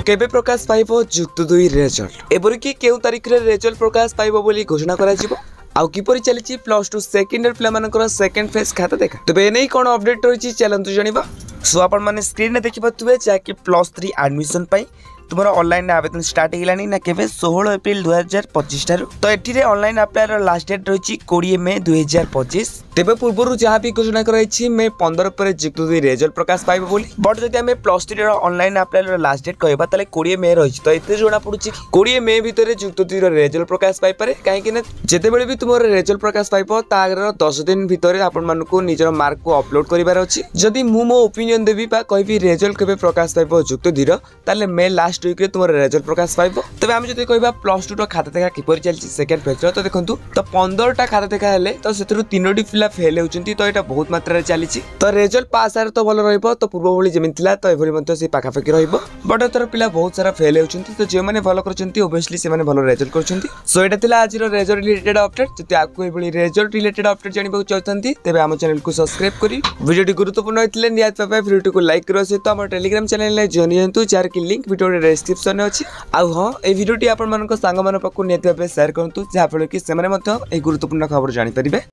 केबे प्रकाश पाइबो जुक्त 2 result Ebury कि केउ तारिख रे रिजल्ट प्रकाश पाइबो बोली घोषणा करा जिवो आउ किपरि चलिछि प्लस 2 सेकेंड ईयर पिला मानकर सेकेंड फेज खाता देखा तबे एनै कोन अपडेट रहिछि चलंतु जणिबा। सो आपण माने स्क्रीन ने देखि पतुबे जाकि प्लस 3 एडमिशन पई तुम्हारा ऑनलाइन आवेदन स्टार्ट होगानी ना केवे 16 एप्रिल 2025 ठारू तो एठी ऑनलाइन अप्लाई लास्ट डेट रही 20 मई 2025 तेबे पूर्व जहाँ भी घोषणा कराई मे 15 पर जुक्त 2 रिजल्ट प्रकाश पाइबो बोली बट जदि आमे plus 3 online apply last date कहबा ताले 20 मई रही तो एते जोना पड़ुछि 20 मई भितर जुक्त 2 रिजल्ट प्रकाश पाइ पारे काहेकि ना जेतेबेले भी तुमर रिजल्ट प्रकाश पाइबो तागर 10 दिन भितर आपण मानकू निजर मार्क को अपलोड करिवार अछि। जदि मु मो ओपिनियन देबी बा कहबी रिजल्ट केबे प्रकाश पाइबो जुक्त 2 ताले मे लास्ट वीक रे तुमर रिजल्ट प्रकाश पाइबो तबे आमे जदि कहबा प्लस 2 खाता देखा किपर चलछि सेकंड फेज तो देखंतु तो 15 टा खाता देखा हेले तो सेतरु 3टी पिला फेल होउचंती तो एटा बहुत मात्रा रे चलिछि तो रिजल्ट पास आर तो भलो रहइबो तो पूर्व भली जेमिन थिला तो एभली मते से पाखा पाखी रहइबो बट एतर पिला बहुत सारा फेल होउचंती तो जे माने भलो करचंती ऑब्वियसली से माने भलो रिजल्ट करचंती। सो एटा थिला आज रो रिजल्ट रिलेटेड अपडेट जति आपको एभली रिजल्ट रिलेटेड अपडेट जानिबो चाहतंती तबे हम चैनल को सब्सक्राइब करी वीडियो टी गुरुत्वपूर्ण होइतले नियात पापा वीडियो को लाइक करो से तो हमर टेलीग्राम चैनल ले जॉइन होंतु जार की लिंक वीडियो डिस्क्रिप्शन में अछि आ हां ए वीडियो टी आपन मन को संग मन पक्को नेत भाबे शेयर करंतु जा फल कि से माने मते ए गुरुत्वपूर्ण खबर जानि परिबे।